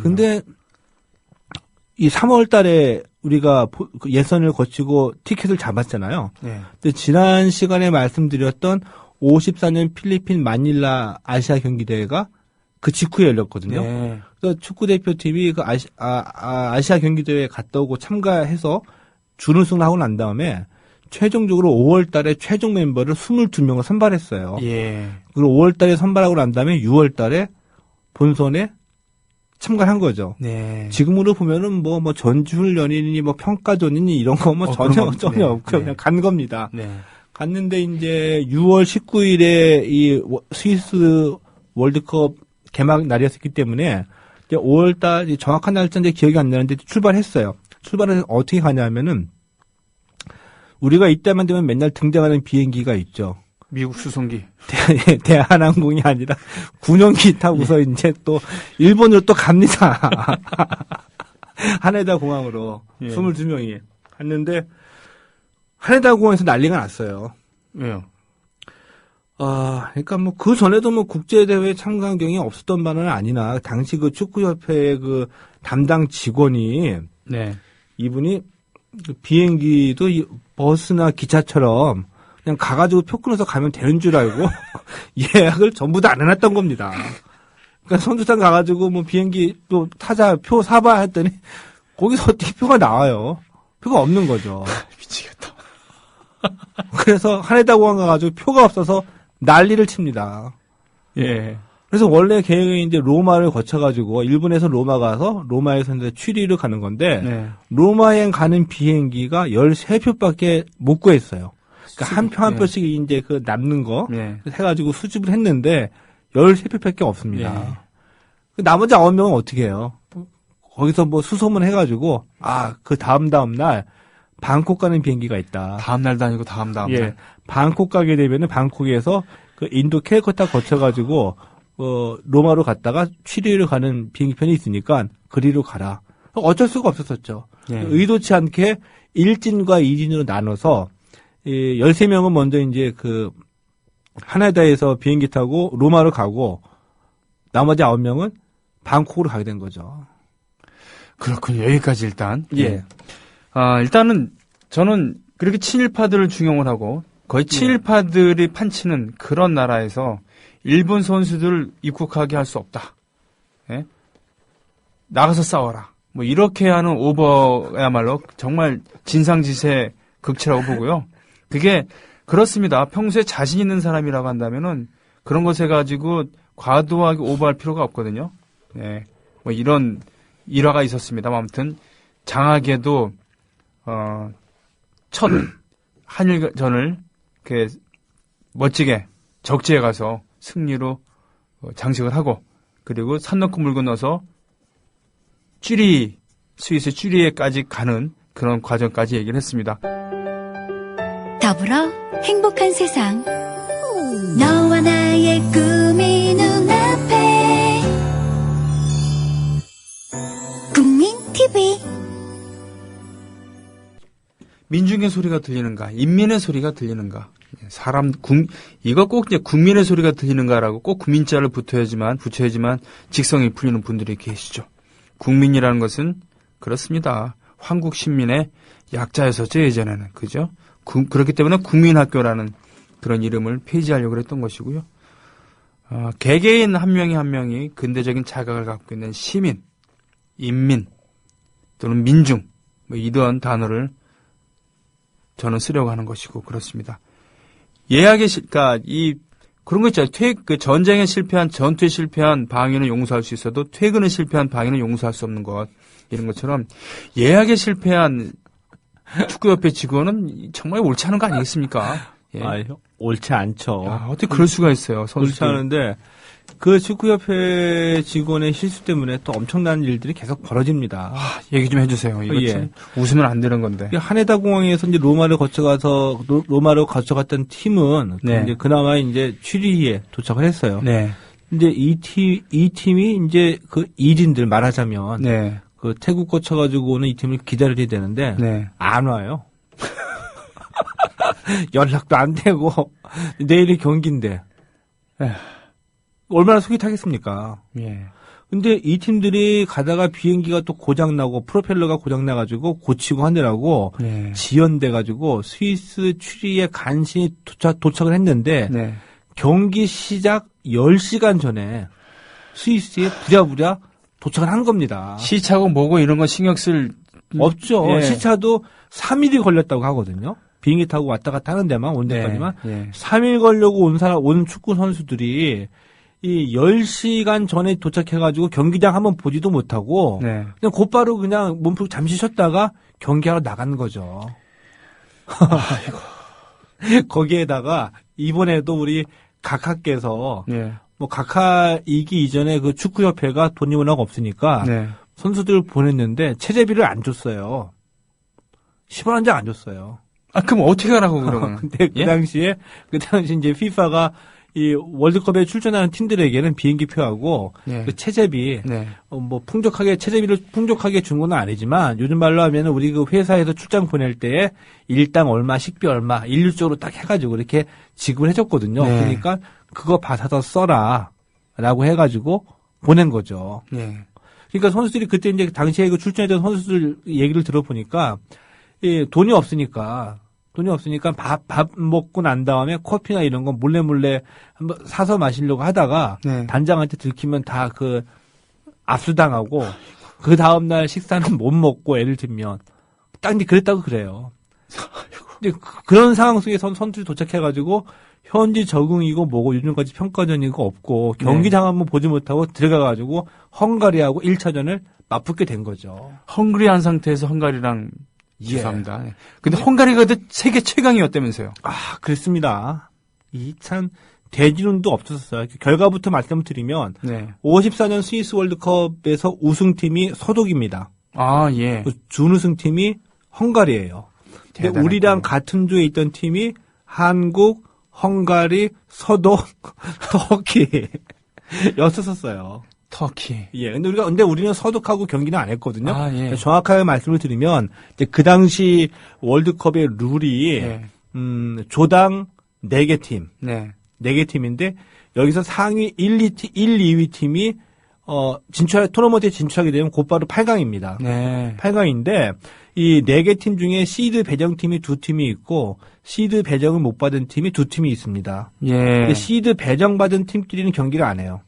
근데 이 3월 달에 우리가 예선을 거치고 티켓을 잡았잖아요. 네. 근데 지난 시간에 말씀드렸던 54년 필리핀 마닐라 아시아 경기대회가 그 직후에 열렸거든요. 네. 그래서 축구대표팀이 그 아시아 경기대회에 갔다 오고 참가해서 준우승을 하고 난 다음에 최종적으로 5월 달에 최종 멤버를 22명을 선발했어요. 예. 그리고 5월 달에 선발하고 난 다음에 6월 달에 본선에 참가를 한 거죠. 네. 지금으로 보면은 뭐 전지훈련이니 뭐 평가전이니 이런 거 뭐 그런 거 전혀 네. 없고 네. 그냥 간 겁니다. 네. 갔는데 이제 6월 19일에 이 스위스 월드컵 개막 날이었기 때문에 이제 5월 달 정확한 날짜인지 기억이 안 나는데 출발했어요. 출발을 어떻게 가냐면은 우리가 이때만 되면 맨날 등장하는 비행기가 있죠. 미국 수송기. 대한항공이 아니라 군용기 타고서 이제 또 일본으로 또 갑니다. 하네다 공항으로 예. 22명이 갔는데 하네다 공항에서 난리가 났어요. 왜요? 그러니까 뭐 그 전에도 뭐 국제대회 참가한 경이 없었던 바는 아니나 당시 그 축구협회의 그 담당 직원이 네. 이분이 그 비행기도 버스나 기차처럼 그냥 가가지고 표 끊어서 가면 되는 줄 알고 예약을 전부 다 안 해놨던 겁니다. 그러니까 선수단 가가지고 뭐 비행기 또 타자 표 사봐 했더니 거기서 어떻게 표가 나와요. 표가 없는 거죠. 미치겠다. 그래서 하네다 공항 가가지고 표가 없어서 난리를 칩니다. 예. 그래서 원래 계획이 이제 로마를 거쳐가지고 일본에서 로마 가서 로마에서 이제 취리를 가는 건데 네. 로마행 가는 비행기가 13표밖에 못 구했어요. 그러니까 한 표 한 네. 표씩 이제 그 남는 거 네. 해가지고 수집을 했는데 13표밖에 없습니다. 네. 그 나머지 9명은 어떻게 해요? 거기서 뭐 수소문 해가지고 그 다음 날 방콕 가는 비행기가 있다. 다음 날도 아니고 다음 날. 예, 방콕 가게 되면은 방콕에서 그 인도 캘커타 거쳐가지고 로마로 갔다가 취리를 가는 비행기편이 있으니까 그리로 가라. 어쩔 수가 없었었죠. 예. 의도치 않게 1진과 2진으로 나눠서 13명은 먼저 이제 그 하나다에서 비행기 타고 로마로 가고 나머지 9명은 방콕으로 가게 된 거죠. 그렇군요. 여기까지 일단. 예. 일단은 저는 그렇게 친일파들을 중용을 하고 거의 친일파들이 판치는 그런 나라에서 일본 선수들을 입국하게 할 수 없다. 예? 나가서 싸워라. 뭐 이렇게 하는 오버야말로 정말 진상짓의 극치라고 보고요. 그게 그렇습니다. 평소에 자신 있는 사람이라고 한다면은 그런 것에 가지고 과도하게 오버할 필요가 없거든요. 네. 뭐 이런 일화가 있었습니다. 아무튼 장하게도 첫 한일전을 이렇게 멋지게 적지에 가서 승리로 장식을 하고 그리고 산 넘고 물 건너서 스위스 쭈리에까지 가는 그런 과정까지 얘기를 했습니다. 더불어 행복한 세상 너와 나의 꿈이 눈앞에 국민 TV 민중의 소리가 들리는가, 인민의 소리가 들리는가. 이거 꼭 이제 국민의 소리가 들리는가라고 꼭 국민자를 붙여야지만 직성이 풀리는 분들이 계시죠. 국민이라는 것은 그렇습니다. 한국 신민의 약자였었죠, 예전에는. 그죠? 그렇기 때문에 국민학교라는 그런 이름을 폐지하려고 그랬던 것이고요. 개개인 한 명이 근대적인 자각을 갖고 있는 시민, 인민, 또는 민중, 뭐 이런 단어를 저는 쓰려고 하는 것이고, 그렇습니다. 그런 거 있잖아요. 전쟁에 실패한, 전투에 실패한 방위는 용서할 수 있어도 퇴근에 실패한 방위는 용서할 수 없는 것. 이런 것처럼 예약에 실패한 축구협회 직원은 정말 옳지 않은 거 아니겠습니까? 예. 옳지 않죠. 어떻게 그럴 수가 있어요, 선수들. 옳지 않은데, 그 축구협회 직원의 실수 때문에 또 엄청난 일들이 계속 벌어집니다. 얘기 좀 해주세요. 이거 참 웃으면 안 되는 건데. 하네다 공항에서 이제 로마를 거쳐갔던 팀은 네. 이제 그나마 이제 취리히에 도착을 했어요. 네. 이제 이 팀이 이제 그 일인들 말하자면 네. 그 태국 거쳐가지고 오는 이 팀을 기다려야 되는데 네. 안 와요. 연락도 안 되고 내일이 경기인데. 얼마나 속이 타겠습니까? 예. 근데 이 팀들이 가다가 비행기가 또 고장나고 프로펠러가 고장나가지고 고치고 하느라고 네. 지연돼가지고 스위스 추리에 간신히 도착을 했는데 네. 경기 시작 10시간 전에 스위스에 부랴부랴 도착을 한 겁니다. 시차고 뭐고 이런 거 신경 쓸 없죠. 예. 시차도 3일이 걸렸다고 하거든요. 비행기 타고 왔다 갔다 하는 데만 온 데까지만 네. 3일 걸려고 온 축구 선수들이 이 10시간 전에 도착해가지고 경기장 한번 보지도 못하고 네. 그냥 곧바로 그냥 몸 풀고 잠시 쉬었다가 경기하러 나간 거죠. 거기에다가 이번에도 우리 각하께서 네. 뭐 각하 이기 이전에 그 축구협회가 돈이 워낙 없으니까 네. 선수들 보냈는데 체제비를 안 줬어요. 10원 한 장 안 줬어요. 그럼 어떻게 하라고 그러면? 근데 그 당시 이제 FIFA가 이 월드컵에 출전하는 팀들에게는 비행기표하고 네. 그 체제비 네. 뭐 체제비를 풍족하게 준 건 아니지만 요즘 말로 하면은 우리 그 회사에서 출장 보낼 때에 일당 얼마 식비 얼마 일률적으로 딱 해가지고 이렇게 지급을 해줬거든요. 네. 그러니까 그거 받아서 써라라고 해가지고 보낸 거죠. 네. 그러니까 선수들이 그때 이제 당시에 그 출전했던 선수들 얘기를 들어보니까 돈이 없으니까 밥 먹고 난 다음에 커피나 이런 거 몰래 한번 사서 마시려고 하다가 네. 단장한테 들키면 다 그 압수당하고 그 다음날 식사는 못 먹고 애를 들면 딱 이제 그랬다고 그래요. 이제 그런 상황 속에 선수들이 도착해가지고 현지 적응이고 뭐고 요즘까지 평가전이고 없고 경기장 한번 보지 못하고 들어가가지고 헝가리하고 1차전을 맞붙게 된 거죠. 헝그리한 상태에서 헝가리랑 죄송합니다. 근데 헝가리가 세계 최강이었다면서요? 그렇습니다. 참 대진운도 없었어요. 결과부터 말씀을 드리면 54년 스위스 월드컵에서 우승팀이 서독입니다. 예. 준우승팀이 헝가리예요. 근데 우리랑 같은 조에 있던 팀이 한국, 헝가리, 서독, 터키였었어요. 터키. 예. 근데 우리는 서독하고 경기는 안 했거든요. 예. 정확하게 말씀을 드리면, 이제 그 당시 월드컵의 룰이, 조당 4개 팀. 4개 팀인데, 여기서 상위 1, 2위 팀이, 토너먼트에 진출하게 되면 곧바로 8강입니다. 8강인데, 이 4개 팀 중에 시드 배정팀이 2팀이 있고, 시드 배정을 못 받은 팀이 2팀이 있습니다. 근데 시드 배정받은 팀끼리는 경기를 안 해요.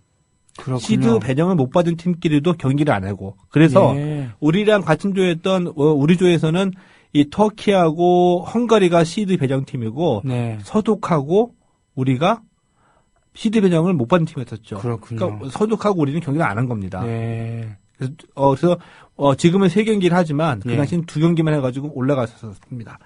그렇군요. 시드 배정을 못 받은 팀끼리도 경기를 안 하고. 그래서 우리랑 같은 조였던 우리 조에서는 이 터키하고 헝가리가 시드 배정팀이고 네. 서독하고 우리가 시드 배정을 못 받은 팀이었었죠. 그렇군요. 그러니까 서독하고 우리는 경기를 안 한 겁니다. 네. 그래서 지금은 3경기를 하지만 그 예. 당시는 2경기만 해가지고 올라갔었습니다.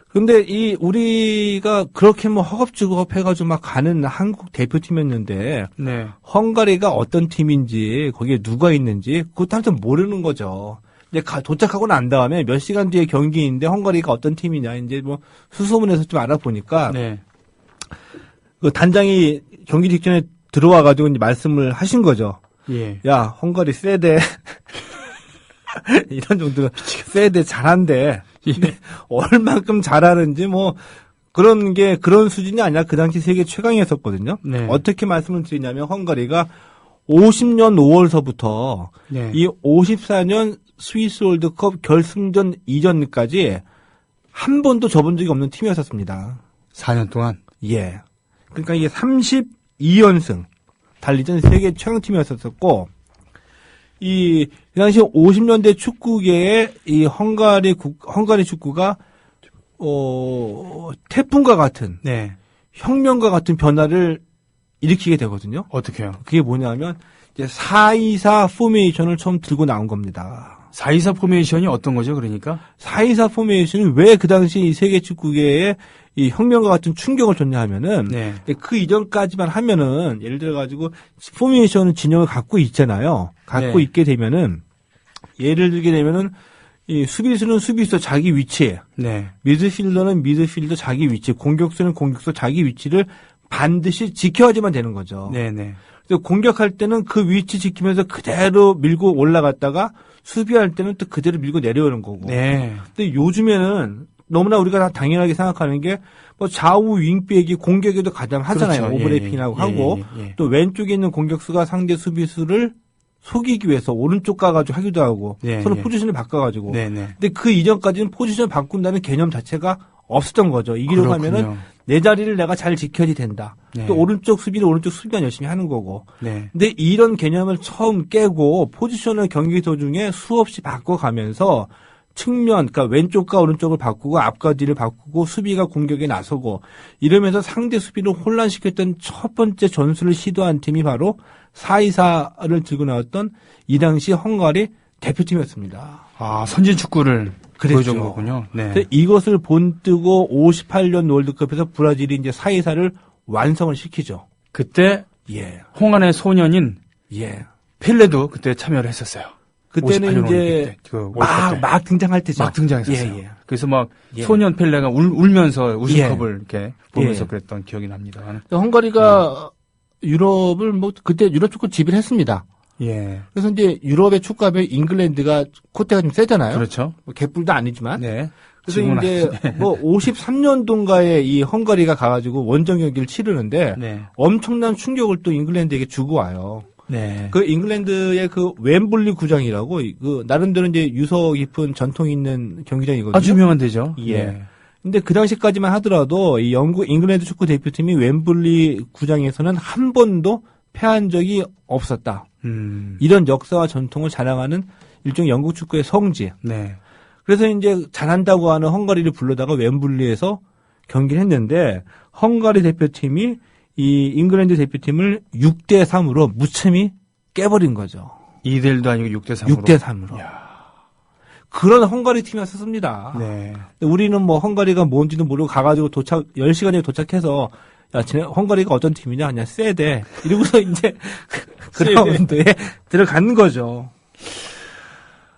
근데 우리가 그렇게 뭐 허겁지겁 해가지고 막 가는 한국 대표팀이었는데 네. 헝가리가 어떤 팀인지 거기에 누가 있는지 그것도 한참 모르는 거죠. 이제 도착하고 난 다음에 몇 시간 뒤에 경기인데 헝가리가 어떤 팀이냐 이제 뭐 수소문에서 좀 알아보니까 네. 그 단장이 경기 직전에 들어와가지고 이제 말씀을 하신 거죠. 예. 야, 헝가리 세대. 이런 정도로 세대 잘한대. 근데 얼만큼 잘하는지 뭐 그런 수준이 아니라 그 당시 세계 최강이었었거든요. 네. 어떻게 말씀을 드리냐면 헝가리가 50년 5월서부터 네. 이 54년 스위스 월드컵 결승전 이전까지 한 번도 져본 적이 없는 팀이었었습니다. 4년 동안. 예. 그러니까 이게 32연승. 달리던 세계 최강팀이었었고, 그 당시 50년대 축구계에 이 헝가리 축구가, 태풍과 같은, 네. 혁명과 같은 변화를 일으키게 되거든요. 어떻게요? 그게 뭐냐면, 이제 4-2-4 포메이션을 처음 들고 나온 겁니다. 4-2-4 포메이션이 어떤 거죠, 그러니까? 4-2-4 포메이션이 왜 그 당시 이 세계 축구계에 이 혁명과 같은 충격을 줬냐 하면은, 네. 그 이전까지만 하면은, 예를 들어가지고, 포메이션은 진영을 갖고 있잖아요. 갖고 네. 있게 되면은, 예를 들게 되면은, 이 수비수는 수비수 자기 위치, 네. 미드필더는 미드필더 자기 위치, 공격수는 공격수 자기 위치를 반드시 지켜야지만 되는 거죠. 네네. 그래서 공격할 때는 그 위치 지키면서 그대로 밀고 올라갔다가, 수비할 때는 또 그대로 밀고 내려오는 거고. 네. 근데 요즘에는 너무나 우리가 다 당연하게 생각하는 게 뭐 좌우 윙백이 공격에도 가담하잖아요. 그렇죠. 오버래핑하고 예, 하고 예. 또 왼쪽에 있는 공격수가 상대 수비수를 속이기 위해서 오른쪽 가가지고 하기도 하고 예, 서로 예. 포지션을 바꿔가지고. 네네. 근데 그 이전까지는 포지션 바꾼다는 개념 자체가 없었던 거죠. 이기려고 그렇군요. 하면은 내 자리를 내가 잘 지켜야 된다. 네. 또 오른쪽 수비는 오른쪽 수비만 열심히 하는 거고. 네. 근데 이런 개념을 처음 깨고 포지션을 경기 도중에 수없이 바꿔가면서 측면, 그러니까 왼쪽과 오른쪽을 바꾸고 앞과 뒤를 바꾸고 수비가 공격에 나서고 이러면서 상대 수비를 혼란시켰던 첫 번째 전술을 시도한 팀이 바로 4-2-4를 들고 나왔던 이 당시 헝가리 대표팀이었습니다. 아, 선진 축구를 그랬죠. 보여준 거군요. 네. 근데 이것을 본뜨고 58년 월드컵에서 브라질이 이제 4-2-4를 완성을 시키죠. 그때 예. 홍안의 소년인 예. 펠레도 그때 참여를 했었어요. 58년 그때는 이제 올림픽 때, 그 월드컵 때. 막 등장할 때죠. 막 등장했었어요. 예, 예. 그래서 막 예. 소년 펠레가 울면서 우승컵을 예. 이렇게 보면서 예. 그랬던 기억이 납니다. 헝가리가 유럽을 그때 유럽 축구 지배를 했습니다. 예. 그래서 이제 유럽의 축구하면 잉글랜드가 콧대가 좀 세잖아요. 그렇죠. 뭐 개뿔도 아니지만. 네. 그래서 지금은 이제 뭐 53년도인가에 이 헝가리가 가가지고 원정 경기를 치르는데 네. 엄청난 충격을 또 잉글랜드에게 주고 와요. 네. 그 잉글랜드의 그 웸블리 구장이라고 그 나름대로 이제 유서 깊은 전통 있는 경기장이거든요. 아주 유명한 데죠. 예. 근데 그 당시까지만 하더라도 이 잉글랜드 축구 대표팀이 웸블리 구장에서는 한 번도 패한 적이 없었다. 이런 역사와 전통을 자랑하는 일종의 영국 축구의 성지. 네. 그래서 이제 잘한다고 하는 헝가리를 불러다가 웸블리에서 경기를 했는데 헝가리 대표팀이 이 잉글랜드 대표팀을 6-3으로 무참히 깨버린 거죠. 2대1도 아니고 6대3으로. 6-3으로. 그런 헝가리 팀이었습니다. 네. 우리는 뭐 헝가리가 뭔지도 모르고 가가지고 10시간에 도착해서 야, 헝가리가 어떤 팀이냐? 그냥 세대. 이러고서 이제 그라운드에 들어간 거죠.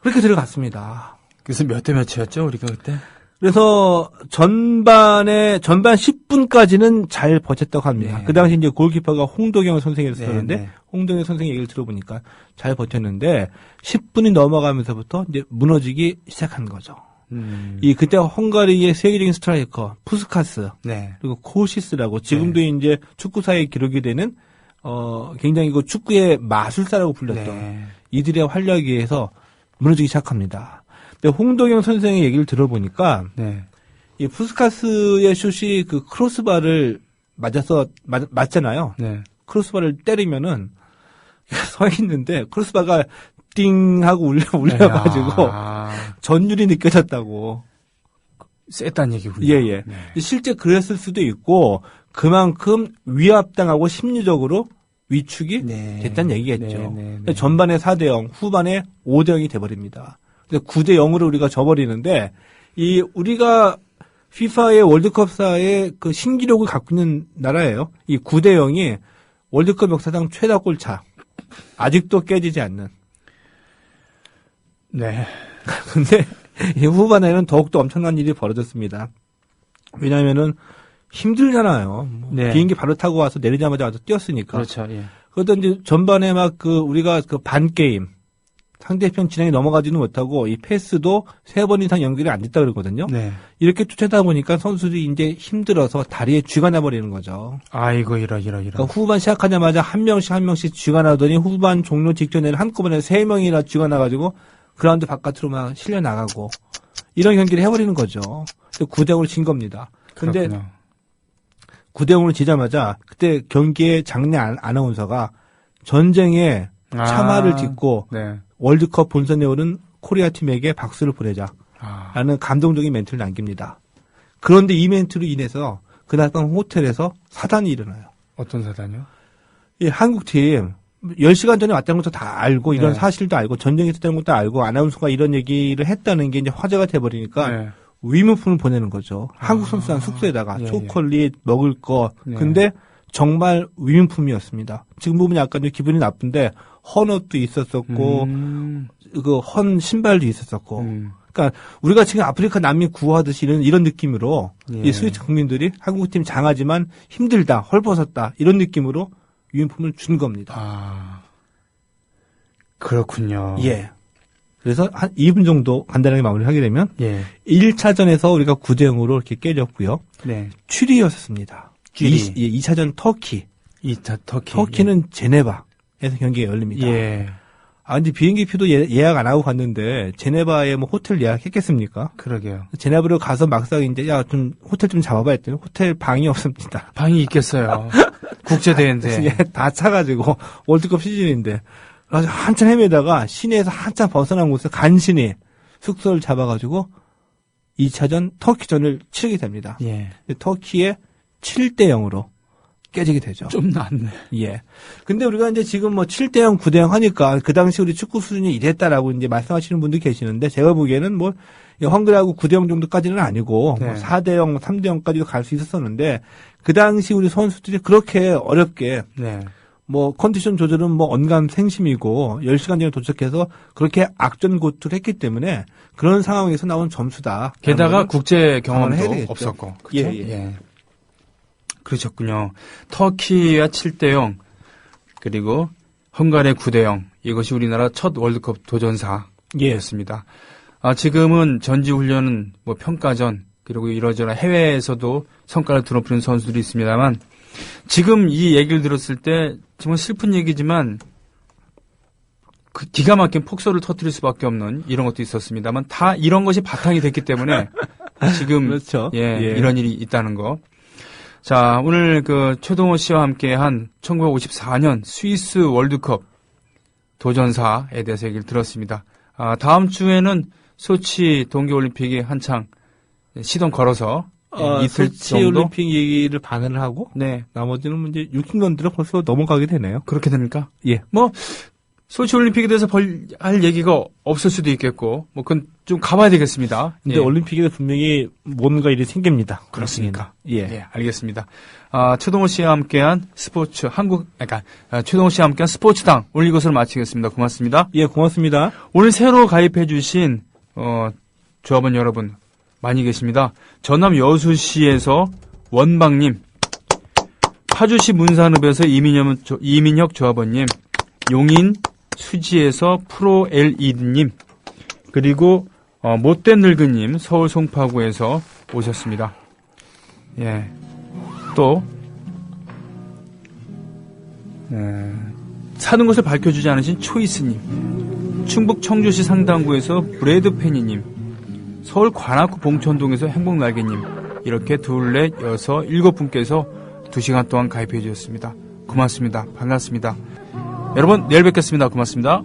그렇게 들어갔습니다. 그래서 몇 대 몇이었죠, 우리가 그때? 그래서 전반 10분까지는 잘 버텼다고 합니다. 네. 그 당시 이제 골키퍼가 홍도경 선생이었었는데 네, 네. 홍도경 선생 얘기를 들어보니까 잘 버텼는데 10분이 넘어가면서부터 이제 무너지기 시작한 거죠. 그때 헝가리의 세계적인 스트라이커 푸스카스 네. 그리고 코시스라고 지금도 이제 축구사에 기록이 되는 굉장히 그 축구의 마술사라고 불렸던 네. 이들의 활약에 의해서 무너지기 시작합니다. 근데 홍동영 선생의 얘기를 들어보니까 네. 이 푸스카스의 슛이 그 크로스바를 맞잖아요. 네. 크로스바를 때리면은 서 있는데 크로스바가 띵 하고 울려가지고 아. 전율이 느껴졌다고. 셌다는 얘기군요. 예. 네. 실제 그랬을 수도 있고 그만큼 위압당하고 심리적으로 위축이 네. 됐다는 얘기겠죠. 네. 전반에 4대0, 후반에 5대0이 돼버립니다. 9대0으로 우리가 져버리는데 우리가 FIFA의 월드컵사의 그 신기록을 갖고 있는 나라예요. 이 9대0이 월드컵 역사상 최다 골차. 아직도 깨지지 않는. 네. 근데 이 후반에는 더욱더 엄청난 일이 벌어졌습니다. 왜냐하면은 힘들잖아요. 네. 비행기 바로 타고 와서 내리자마자 와서 뛰었으니까. 그렇죠. 예. 그러다 이제 전반에 막 우리가 반 게임 상대편 진영에 넘어가지는 못하고 이 패스도 3번 이상 연결이 안 됐다 그러거든요. 네. 이렇게 쫓아다 보니까 선수들이 이제 힘들어서 다리에 쥐가 나버리는 거죠. 아이고 이러. 그러니까 후반 시작하자마자 한 명씩 쥐가 나더니 후반 종료 직전에는 한꺼번에 3명이나 쥐가 나가지고 그라운드 바깥으로 막 실려 나가고 이런 경기를 해버리는 거죠. 9대0으로 진 겁니다. 근데 9대0으로 지자마자 그때 경기의 장내 아나운서가 전쟁에 참화를 딛고 네. 월드컵 본선에 오른 코리아 팀에게 박수를 보내자라는 감동적인 멘트를 남깁니다. 그런데 이 멘트로 인해서 그날 밤 호텔에서 사단이 일어나요. 어떤 사단이요? 이 한국팀 10시간 전에 왔다는 것도 다 알고 이런 네. 사실도 알고 전쟁이 있었다는 것도 알고 아나운서가 이런 얘기를 했다는 게 이제 화제가 돼버리니까 네. 위문품을 보내는 거죠. 한국 선수단 숙소에다가 예, 초콜릿 먹을 거. 네. 근데 정말 위문품이었습니다. 지금 보면 약간 좀 기분이 나쁜데 헌 옷도 있었었고 그 헌 신발도 있었었고. 그러니까 우리가 지금 아프리카 난민 구호하듯이 이런 느낌으로 예. 이 스위스 국민들이 한국팀 장하지만 힘들다, 헐벗었다 이런 느낌으로 위문품을 준 겁니다. 그렇군요. 예. 그래서 한 2분 정도 간단하게 마무리를 하게 되면 예. 1차전에서 우리가 9대0으로 이렇게 깨졌고요. 네. 취리였습니다. 취리. 2차전 터키. 2차 터키. 터키는 제네바에서 경기가 열립니다. 예. 근데 비행기표도 예약 안 하고 갔는데 제네바에 뭐 호텔 예약했겠습니까? 그러게요. 제네바로 가서 막상 이제 좀 호텔 좀 잡아봐 했더니 호텔 방이 없습니다. 방이 있겠어요. 국제대회인데. 예, 다 차가지고 월드컵 시즌인데 그래서 한참 헤매다가 시내에서 한참 벗어난 곳에 간신히 숙소를 잡아가지고 2차전 터키전을 치르게 됩니다. 예. 터키에 7대0으로 깨지게 되죠. 좀 낫네. 예. 근데 우리가 이제 지금 뭐 7대0, 9대0 하니까 그 당시 우리 축구 수준이 이랬다라고 이제 말씀하시는 분들 계시는데 제가 보기에는 뭐 헝가리하고 9대0 정도까지는 아니고 네. 뭐 4대0, 3대0까지도 갈 수 있었었는데 그 당시 우리 선수들이 그렇게 어렵게 네. 뭐 컨디션 조절은 뭐 언감생심이고 10시간 전에 도착해서 그렇게 악전고투를 했기 때문에 그런 상황에서 나온 점수다. 게다가 국제 감안을 해야 경험도 되겠죠. 없었고. 예, 그렇죠? 예. 그러셨군요. 터키와 7대0 그리고 헝가리의 9대0 이것이 우리나라 첫 월드컵 도전사였습니다. 지금은 전지훈련은 뭐 평가전 그리고 이러저러 해외에서도 성과를 드러내는 선수들이 있습니다만 지금 이 얘기를 들었을 때 정말 슬픈 얘기지만 그 기가 막힌 폭소를 터뜨릴 수밖에 없는 이런 것도 있었습니다만 다 이런 것이 바탕이 됐기 때문에 지금 그렇죠. 예, 예. 이런 일이 있다는 거. 자, 오늘 그 최동호 씨와 함께한 1954년 스위스 월드컵 도전사에 대해서 얘기를 들었습니다. 다음 주에는 소치 동계올림픽이 한창 시동 걸어서 이틀 소치 정도 올림픽 얘기를 반을 하고 네 나머지는 이제 60년대로 벌써 넘어가게 되네요. 그렇게 됩니까? 예. 뭐 소치 올림픽에 대해서 할 얘기가 없을 수도 있겠고 뭐 그건 좀 가봐야 되겠습니다. 근데 예. 올림픽에서 분명히 뭔가 일이 생깁니다. 그렇습니까? 예. 예, 알겠습니다. 최동호 씨와 함께한 최동호 씨와 함께한 스포츠당 오늘 이것으로 마치겠습니다. 고맙습니다. 예, 고맙습니다. 오늘 새로 가입해주신 조합원 여러분 많이 계십니다. 전남 여수시에서 원방님, 파주시 문산읍에서 이민혁 조합원님, 용인 수지에서 프로 LED님, 그리고 못된 늙은님 서울 송파구에서 오셨습니다. 예, 또 사는 것을 밝혀주지 않으신 초이스님, 충북 청주시 상당구에서 브레드 페니님, 서울 관악구 봉천동에서 행복날개님, 이렇게 둘, 넷, 여섯, 7분께서 2시간 동안 가입해 주셨습니다. 고맙습니다. 반갑습니다. 여러분, 내일 뵙겠습니다. 고맙습니다.